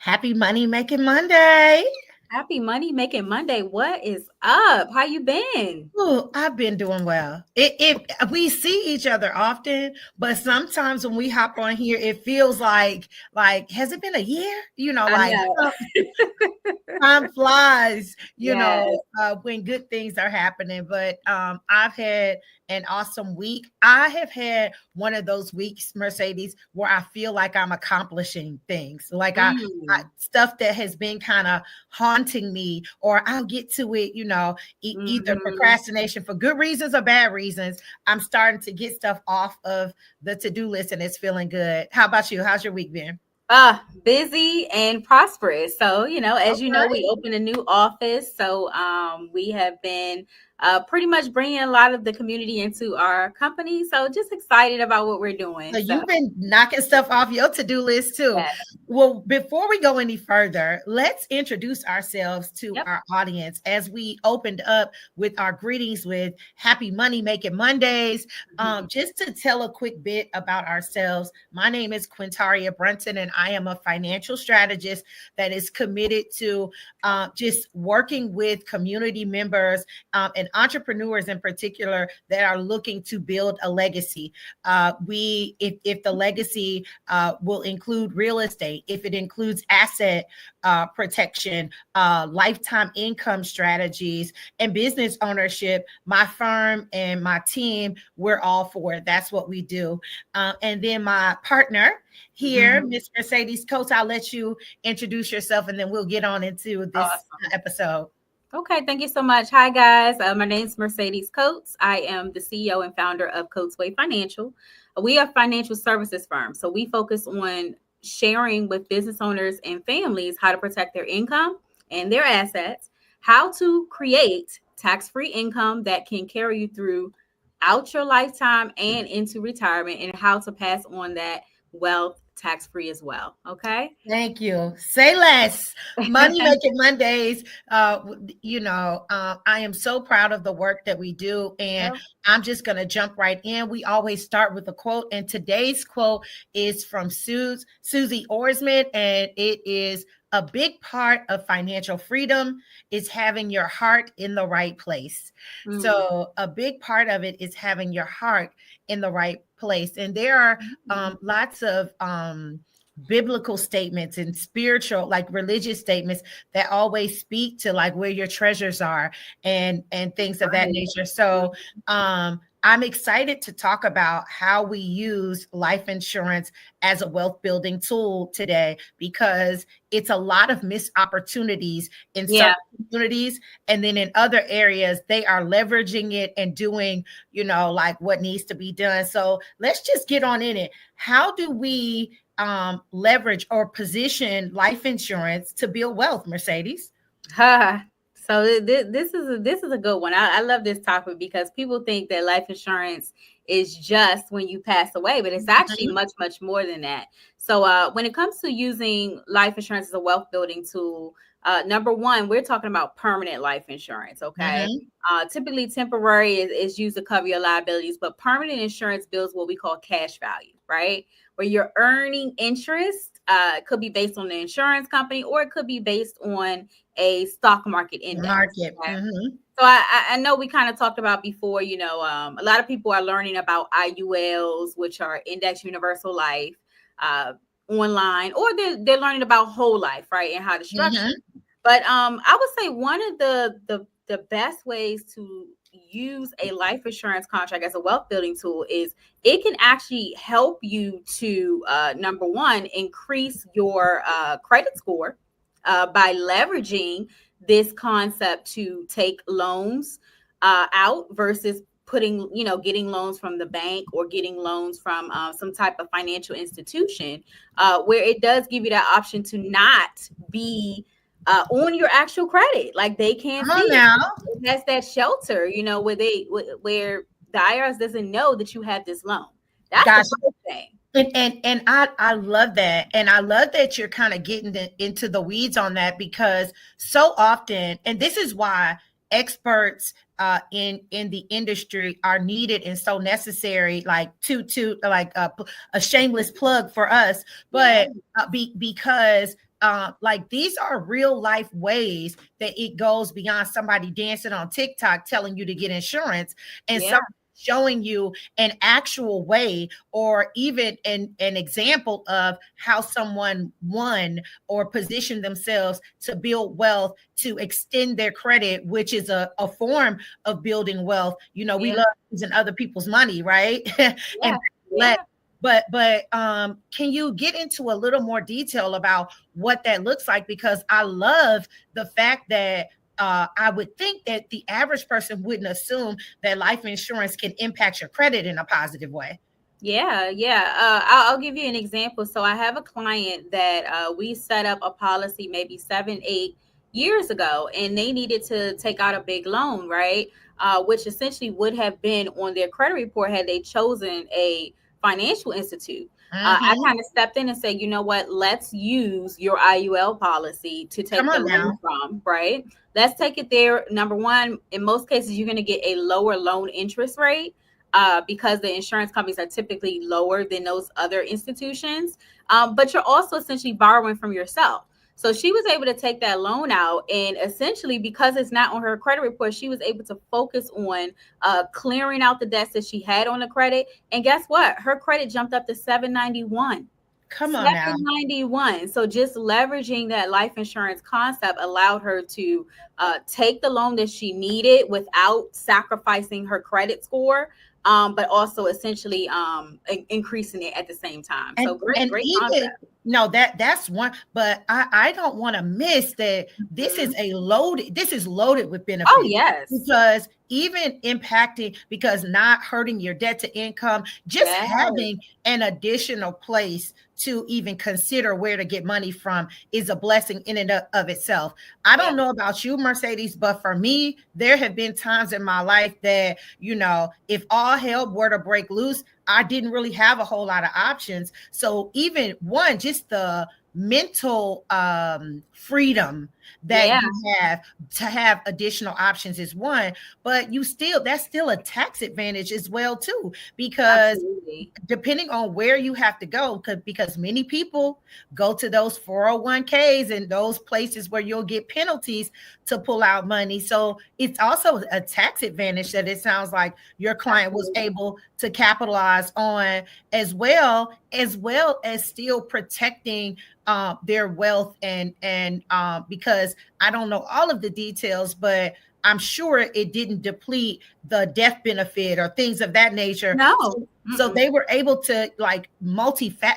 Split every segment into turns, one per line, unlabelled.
Happy Money Making Monday.
Happy Money Making Monday. What is up? How you been?
Oh, I've been doing well. We see each other often, but sometimes when we hop on here, it feels like has it been a year?
I know.
Time flies,
Yes.
when good things are happening. But I've had an awesome week. I have had one of those weeks, Mercedes, where I feel like I'm accomplishing things. Like
Mm.
stuff that has been kind of haunting me, or I'll get to it, either
Hmm.
procrastination for good reasons or bad reasons. I'm starting to get stuff off of the to-do list and it's feeling good. How about you? How's your week been?
Busy and prosperous. So, as you know,
Okay.
we opened a new office. So, we have been pretty much bringing a lot of the community into our company. So, just excited about what we're doing.
So
So,
you've been knocking stuff off your to-do list too.
yeah.
Well, before we go any further, let's introduce ourselves to
Yep.
our audience as we opened up with our greetings with Happy Money Making Mondays. Just to tell a quick bit about ourselves, my name is Quintaria Brunson, and I am a financial strategist that is committed to just working with community members and entrepreneurs in particular that are looking to build a legacy. If the legacy will include real estate, if it includes asset protection, lifetime income strategies, and business ownership, my firm and my team, we're all for it. That's what we do. And then my partner here,
Mhm.
Miss Mercedes Coates, I'll let you introduce yourself and then we'll get on into this
Awesome.
episode.
Okay, thank you so much. Hi, guys. My name is Mercedes Coates. I am the CEO and founder of Coates Way Financial. We are a financial services firm, so we focus on sharing with business owners and families how to protect their income and their assets, how to create tax-free income that can carry you through out your lifetime and into retirement, and how to pass on that wealth tax-free as well. Okay.
Thank you. Say less. Money Making Mondays. I am so proud of the work that we do, and
Yep.
I'm just going to jump right in. We always start with a quote, and today's quote is from Susie Orsman, and it is a big part of financial freedom is having your heart in the right place.
Mm.
So, a big part of it is having your heart in the right place, and there are lots of biblical statements and spiritual, like religious statements, that always speak to like where your treasures are and things of that
Right.
nature. So I'm excited to talk about how we use life insurance as a wealth building tool today, because it's a lot of missed opportunities in
Yeah.
certain communities, and then in other areas they are leveraging it and doing like what needs to be done. So let's just get on in it. How do we leverage or position life insurance to build wealth, Mercedes?
Ha. So this is a good one. I love this topic because people think that life insurance is just when you pass away, but it's actually
Mhm,
much more than that. So when it comes to using life insurance as a wealth building tool, number one, we're talking about permanent life insurance. Okay.
mhm.
Typically temporary is used to cover your liabilities, but permanent insurance builds what we call cash value, right? Where you're earning interest. It could be based on the insurance company, or it could be based on a stock market index.
Market.
Okay.
Mhm.
So I know we kind of talked about before, a lot of people are learning about IULs, which are Index Universal Life, uh, online, or they're learning about whole life, right, and how to structure
Mhm.
it. But I would say one of the best ways to use a life insurance contract as a wealth building tool is it can actually help you to number one, increase your credit score by leveraging this concept to take loans out versus getting loans from the bank or getting loans from some type of financial institution, where it does give you that option to not be on your actual credit. Like they can't
Come
see
on
it.
now.
That's that shelter, where the IRS doesn't know that you have this loan. That's the
Gosh.
first thing.
And I love that. And I love that you're kind of getting into the weeds on that, because so often, and this is why experts in the industry are needed and so necessary, like to like a shameless plug for us,
Yeah.
but because like these are real life ways that it goes beyond somebody dancing on TikTok telling you to get insurance, and
Yeah.
some showing you an actual way, or even an example of how someone won or positioned themselves to build wealth, to extend their credit, which is a form of building wealth. You know, we
Yeah.
love using other people's money, right? And
Yeah. Yeah.
but can you get into a little more detail about what that looks like? Because I love the fact that I would think that the average person wouldn't assume that life insurance can impact your credit in a positive way.
Yeah, yeah. I'll give you an example. So I have a client that we set up a policy maybe 7, 8 years ago, and they needed to take out a big loan, right? Which essentially would have been on their credit report had they chosen a financial institute. I
Mm-hmm.
kind of stepped in and said, you know what, let's use your IUL policy to
Come
take the
on
loan
now.
from, right? Let's take it there. Number one, in most cases, you're going to get a lower loan interest rate because the insurance companies are typically lower than those other institutions. But you're also essentially borrowing from yourself. So she was able to take that loan out, and essentially, because it's not on her credit report, she was able to focus on clearing out the debts that she had on the credit. And guess what? Her credit jumped up to 791.
Come on now.
791. So just leveraging that life insurance concept allowed her to take the loan that she needed without sacrificing her credit score, but also essentially increasing it at the same time. So
And
great
even
concept.
no, that's one, but I don't want to miss that
Mhm.
this is loaded with
Oh,
benefits,
yes.
because even impacting, because not hurting your debt to income, just
Yes.
having an additional place to even consider where to get money from is a blessing in and of itself. I
Yeah.
don't know about you, Mercedes, but for me, there have been times in my life that, you know, if all hell were to break loose, I didn't really have a whole lot of options. So even one, just the mental freedom that
Yeah.
you have to have additional options is one, but that's still a tax advantage as well too, because
Absolutely.
depending on where you have to go, because many people go to those 401ks and those places where you'll get penalties to pull out money. So it's also a tax advantage that it sounds like your client was
Absolutely.
able to capitalize on, as well as still protecting their wealth, and because I don't know all of the details, but I'm sure it didn't deplete the death benefit or things of that nature.
No.
So
Mm-mm.
they were able to like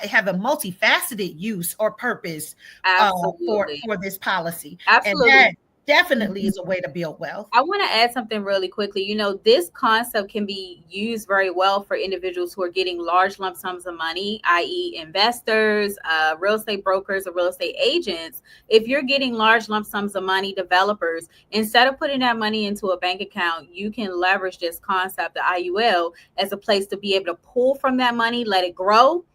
have a multifaceted use or purpose
Absolutely.
for this policy, and that
Absolutely.
definitely
Mhm.
is a way to build wealth.
I want to add something really quickly. You know, this concept can be used very well for individuals who are getting large lump sums of money, i.e., investors, real estate brokers, or real estate agents. If you're getting large lump sums of money, developers, instead of putting that money into a bank account, you can leverage this concept, the IUL, as a place to be able to pull from that money, let it grow,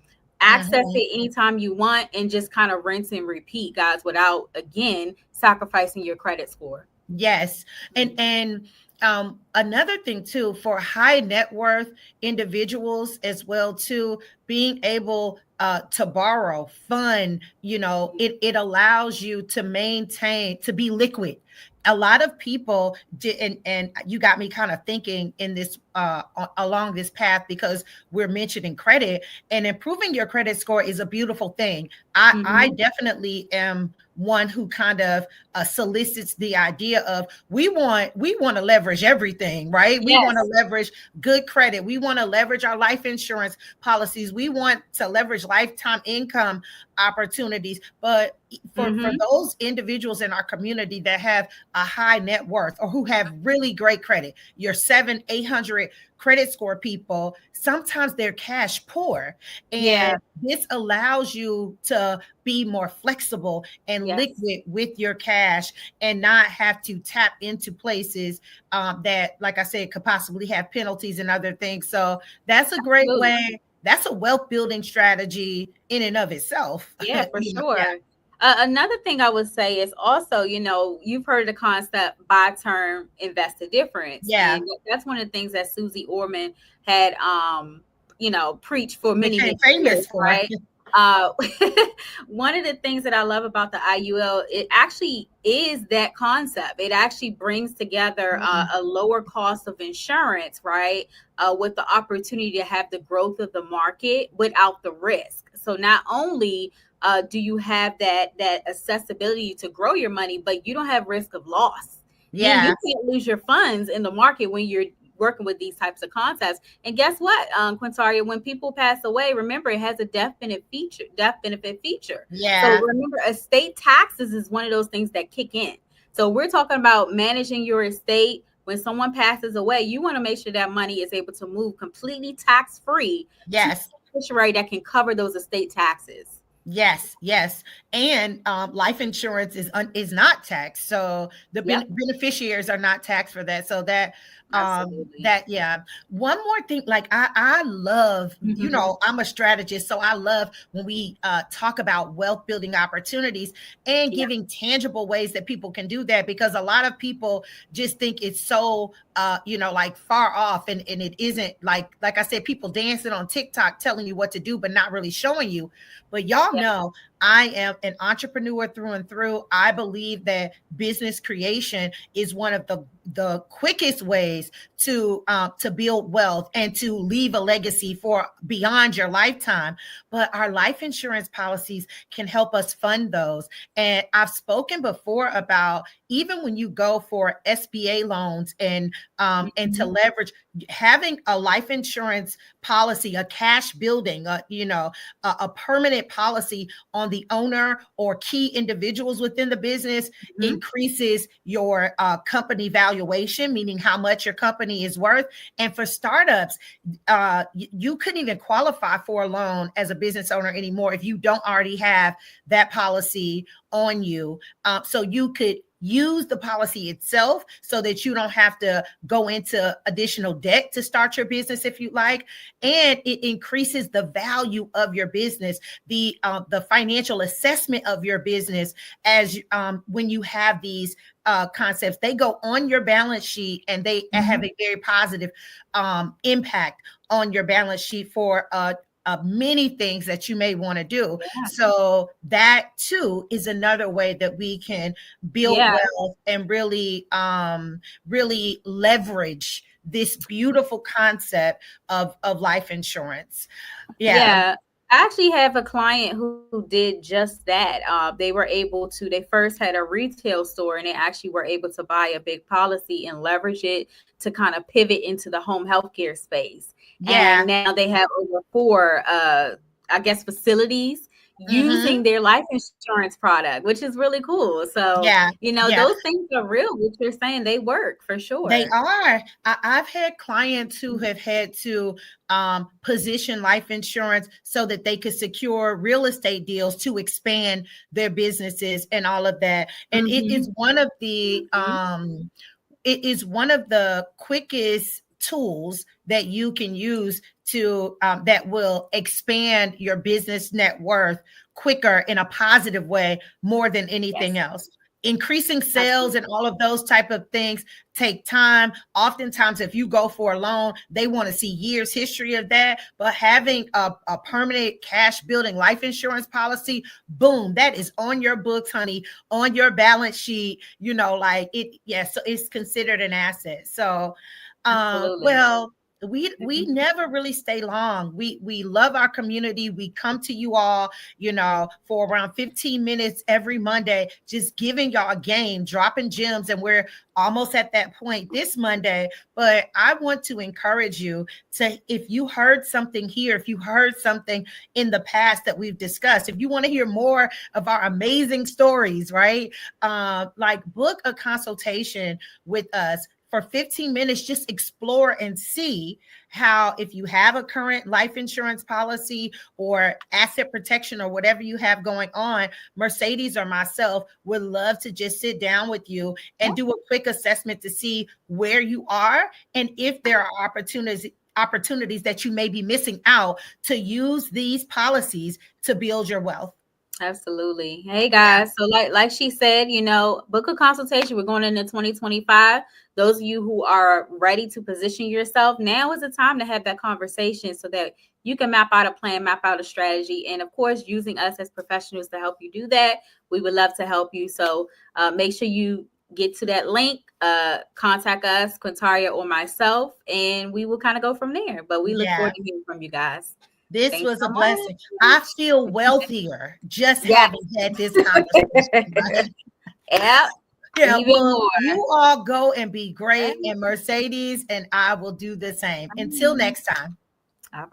access
Mhm.
it anytime you want, and just kind of rinse and repeat, guys, without, again, sacrificing your credit score.
Yes. And another thing too, for high net worth individuals as well too, being able to borrow, fund, it allows you to maintain, to be liquid. A lot of people did, and you got me kind of thinking in this along this path, because we're mentioning credit, and improving your credit score is a beautiful thing. I
Mhm.
definitely am one who kind of solicits the idea of we want to leverage everything, right? We want to
Yes.
leverage good credit. We want to leverage our life insurance policies. We want to leverage lifetime income opportunities. But for
Mhm.
those individuals in our community that have a high net worth, or who have really great credit, your 700-800 credit score people, sometimes they're cash poor, and
Yeah.
this allows you to be more flexible and
Yes.
liquid with your cash, and not have to tap into places that, like I said, could possibly have penalties and other things. So that's a great
Absolutely.
way. That's a wealth building strategy in and of itself.
Yeah, for
Yeah.
sure. Another thing I would say is also, you've heard the concept buy term, invest the difference.
Yeah.
And that's one of the things that Susie Orman had, preached for many,
Became
many years,
famous for.
right? Uh, one of the things that I love about the IUL, it actually is that concept. It actually brings together
Mhm.
a lower cost of insurance, right? With the opportunity to have the growth of the market without the risk. So not only do you have that accessibility to grow your money, but you don't have risk of loss. You
Yeah.
can't lose your funds in the market when you're working with these types of concepts. And guess what, Quintaria, when people pass away, remember it has a death benefit feature. So
Yeah.
remember, estate taxes is one of those things that kick in. So we're talking about managing your estate. When someone passes away, you want to make sure that money is able to move completely tax free to
Yes.
a beneficiary that can cover those estate taxes.
Yes, yes, and life insurance is not taxed, so the
Yep,
beneficiaries are not taxed for that. So
absolutely.
that yeah. One more thing, like I love, you
Hmm.
know, I'm a strategist, so I love when we talk about wealth building opportunities and
Yeah,
giving tangible ways that people can do that, because a lot of people just think it's so you know, like far off, and it isn't. Like I said, people dancing on TikTok telling you what to do but not really showing you. But y'all
yeah,
know I am an entrepreneur through and through. I believe that business creation is one of the quickest ways to build wealth and to leave a legacy for beyond your lifetime. But our life insurance policies can help us fund those. And I've spoken before about, even when you go for SBA loans and to
hmm,
leverage, having a life insurance policy, a cash building, you know, a permanent policy on the owner or key individuals within the business
hmm,
increases your company valuation, meaning how much your company is worth. And for startups, you couldn't even qualify for a loan as a business owner anymore if you don't already have that policy on you. So you could use the policy itself so that you don't have to go into additional debt to start your business if you like, and it increases the value of your business, the financial assessment of your business, as when you have these concepts, they go on your balance sheet and they have
hmm.
a very positive impact on your balance sheet for many things that you may want to do.
Yeah,
So that too is another way that we can build
yeah,
wealth and really leverage this beautiful concept of life insurance. Yeah.
yeah. I actually have a client who did just that. They were able to, they first had a retail store and they actually were able to buy a big policy and leverage it to kind of pivot into the home healthcare space. And
Yeah.
now they have over four, I guess, facilities
Hmm.
using their life insurance product, which is really cool. So,
Yeah. Yeah.
those things are real. What you're saying, they work for
They
sure.
are. I've had clients who have had to position life insurance so that they could secure real estate deals to expand their businesses and all of that. And it
Hmm.
is one of the
Hmm.
it is one of the quickest tools that you can use to that will expand your business net worth quicker in a positive way more than anything
Yes,
else. Increasing sales and
absolutely.
all of those type of things take time. Oftentimes if you go for a loan, they want to see years history of that, but having a permanent cash building life insurance policy, boom, that is on your books, honey, on your balance sheet, you know, like it. Yes, so it's considered an asset. So
Absolutely.
well, we never really stay long. We love our community. We come to you all, you know, for around 15 minutes every Monday, just giving y'all a game, dropping gems, and we're almost at that point this Monday. But I want to encourage you to, if you heard something here, if you heard something in the past that we've discussed, if you want to hear more of our amazing stories, right? Like book a consultation with us for 15 minutes. Just explore and see how, if you have a current life insurance policy or asset protection or whatever you have going on, Mercedes or myself would love to just sit down with you
Yeah,
and do a quick assessment to see where you are and if there are opportunities that you may be missing out to use these policies to build your wealth.
Absolutely. Hey guys, so like she said, book a consultation. We're going into 2025. Those of you who are ready to position yourself, now is the time to have that conversation so that you can map out a plan, map out a strategy, and of course, using us as professionals to help you do that. We would love to help you. So make sure you get to that link, contact us, Quintaria or myself, and we will kind of go from there. But we look
Yeah.
forward to hearing from you guys.
This
Thanks
was a
so
blessing. I
much.
feel wealthier just
Yeah.
having had this conversation. Right?
Yep.
Yeah,
Even
well,
more.
you all go and be great.
Right.
And Mercedes and I will do the same. Until next time.
All right.